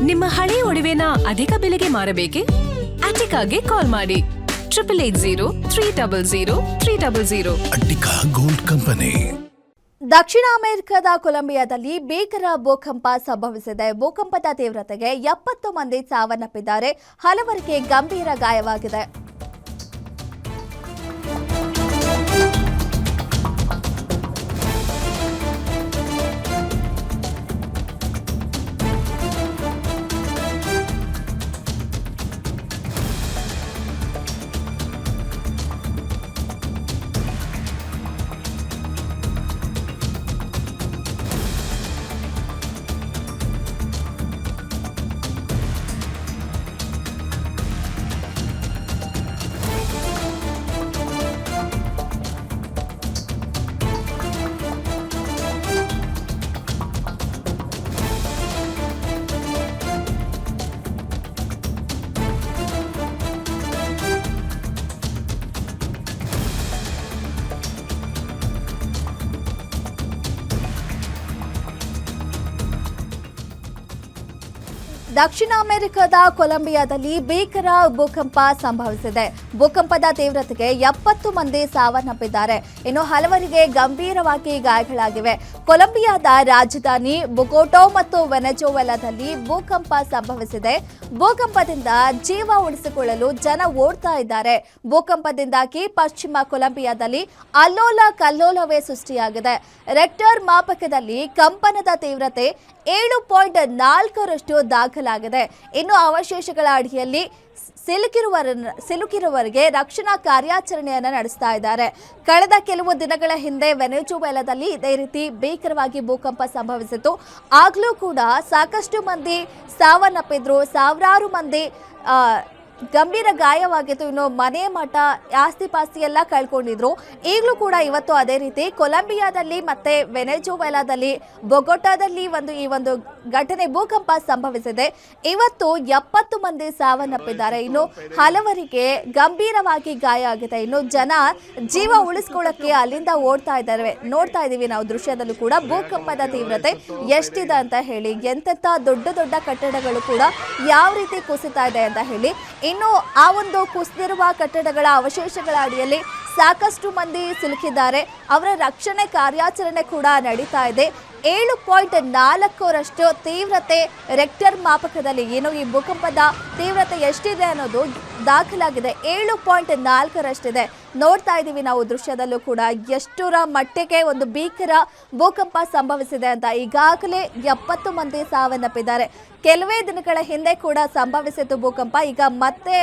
ನಿಮ್ಮ ಹಳೆ ಒಡವೆನ ಅಧಿಕ ಬೆಲೆಗೆ ಮಾರಬೇಕೆ? ಅಟಿಕಾಗೆ ಕಾಲ್ ಮಾಡಿ 8880 ಅಟಿಕಾ ಗೋಲ್ಡ್ ಕಂಪನಿ. ದಕ್ಷಿಣ ಅಮೆರಿಕದ ಕೊಲಂಬಿಯಾದಲ್ಲಿ ಭೀಕರ ಭೂಕಂಪ ಸಂಭವಿಸಿದೆ. ಭೂಕಂಪದ ತೀವ್ರತೆಗೆ 70 ಮಂದಿ ಸಾವನ್ನಪ್ಪಿದ್ದಾರೆ, ಹಲವರಿಗೆ ಗಂಭೀರ ಗಾಯವಾಗಿದೆ. ದಕ್ಷಿಣ ಅಮೆರಿಕದ ಕೊಲಂಬಿಯಾದಲ್ಲಿ ಭೀಕರ ಭೂಕಂಪ ಸಂಭವಿಸಿದೆ. ಭೂಕಂಪದ ತೀವ್ರತೆಗೆ 70 ಮಂದಿ ಸಾವನ್ನಪ್ಪಿದ್ದಾರೆ, ಇನ್ನು ಹಲವರಿಗೆ ಗಂಭೀರವಾಗಿ ಗಾಯಗಳಾಗಿವೆ. ಕೊಲಂಬಿಯಾದ ರಾಜಧಾನಿ ಬೊಗೊಟಾ ಮತ್ತು ವೆನೆಜುವೆಲಾದಲ್ಲಿ ಭೂಕಂಪ ಸಂಭವಿಸಿದೆ. ಭೂಕಂಪದಿಂದ ಜೀವ ಉಳಿಸಿಕೊಳ್ಳಲು ಜನ ಓಡ್ತಾ ಇದ್ದಾರೆ. ಭೂಕಂಪದಿಂದಾಗಿ ಪಶ್ಚಿಮ ಕೊಲಂಬಿಯಾದಲ್ಲಿ ಅಲ್ಲೋಲ ಕಲ್ಲೋಲವೇ ಸೃಷ್ಟಿಯಾಗಿದೆ. ರೆಕ್ಟರ್ ಮಾಪಕದಲ್ಲಿ ಕಂಪನದ ತೀವ್ರತೆ 7.4ರಷ್ಟು ದಾಖಲಾಗಿದೆ. ಇನ್ನು ಅವಶೇಷಗಳ ಅಡಿಯಲ್ಲಿ ಸಿಲುಕಿರುವವರಿಗೆ ರಕ್ಷಣಾ ಕಾರ್ಯಾಚರಣೆಯನ್ನು ನಡೆಸ್ತಾ ಇದ್ದಾರೆ. ಕಳೆದ ಕೆಲವು ದಿನಗಳ ಹಿಂದೆ ವೆನೆಜುವೆಲಾದಲ್ಲಿ ಇದೇ ರೀತಿ ಭೀಕರವಾಗಿ ಭೂಕಂಪ ಸಂಭವಿಸಿತ್ತು. ಆಗ್ಲೂ ಕೂಡ ಸಾಕಷ್ಟು ಮಂದಿ ಸಾವನ್ನಪ್ಪಿದ್ರು, ಸಾವಿರಾರು ಮಂದಿ ಗಂಭೀರ ಗಾಯವಾಗಿತ್ತು. ಇನ್ನು ಮನೆ ಮಠ ಆಸ್ತಿ ಪಾಸ್ತಿ ಎಲ್ಲ ಕಳ್ಕೊಂಡಿದ್ರು. ಈಗಲೂ ಕೂಡ ಇವತ್ತು ಅದೇ ರೀತಿ ಕೊಲಂಬಿಯಾದಲ್ಲಿ ಮತ್ತೆ ವೆನೆಜುವೆಲಾದಲ್ಲಿ ಬೊಗೊಟಾದಲ್ಲಿ ಈ ಒಂದು ಘಟನೆ ಭೂಕಂಪ ಸಂಭವಿಸಿದೆ. ಇವತ್ತು 70 ಮಂದಿ ಸಾವನ್ನಪ್ಪಿದ್ದಾರೆ, ಇನ್ನು ಹಲವರಿಗೆ ಗಂಭೀರವಾಗಿ ಗಾಯ ಆಗಿದೆ. ಇನ್ನು ಜನ ಜೀವ ಉಳಿಸ್ಕೊಳ್ಳಕ್ಕೆ ಅಲ್ಲಿಂದ ಓಡ್ತಾ ಇದ್ದಾರೆ. ನೋಡ್ತಾ ಇದೀವಿ ನಾವು ದೃಶ್ಯದಲ್ಲೂ ಕೂಡ ಭೂಕಂಪದ ತೀವ್ರತೆ ಎಷ್ಟಿದೆ ಅಂತ ಹೇಳಿ, ಎಂತೆಂಥ ದೊಡ್ಡ ದೊಡ್ಡ ಕಟ್ಟಡಗಳು ಕೂಡ ಯಾವ ರೀತಿ ಕುಸಿತಾ ಇದೆ ಅಂತ ಹೇಳಿ. ಇನ್ನು ಆ ಒಂದು ಕುಸಿದಿರುವ ಕಟ್ಟಡಗಳ ಅವಶೇಷಗಳ ಅಡಿಯಲ್ಲಿ ಸಾಕಷ್ಟು ಮಂದಿ ಸಿಲುಕಿದ್ದಾರೆ. ಅವರ ರಕ್ಷಣೆ ಕಾರ್ಯಾಚರಣೆ ಕೂಡ ನಡೀತಾ ಇದೆ. 7.4ರಷ್ಟು ತೀವ್ರತೆ ರೆಕ್ಟರ್ ಮಾಪಕದಲ್ಲಿ ಏನು ಈ ಭೂಕಂಪದ ತೀವ್ರತೆ ಎಷ್ಟಿದೆ ಅನ್ನೋದು ದಾಖಲಾಗಿದೆ. 7.4ರಷ್ಟಿದೆ. ನೋಡ್ತಾ ಇದ್ದೀವಿ ನಾವು ದೃಶ್ಯದಲ್ಲೂ ಕೂಡ ಎಷ್ಟರ ಮಟ್ಟಿಗೆ ಒಂದು ಭೀಕರ ಭೂಕಂಪ ಸಂಭವಿಸಿದೆ ಅಂತ. ಈಗಾಗಲೇ 70 ಮಂದಿ ಸಾವನ್ನಪ್ಪಿದ್ದಾರೆ. ಕೆಲವೇ ದಿನಗಳ ಹಿಂದೆ ಕೂಡ ಸಂಭವಿಸಿತು ಭೂಕಂಪ. ಈಗ ಮತ್ತೆ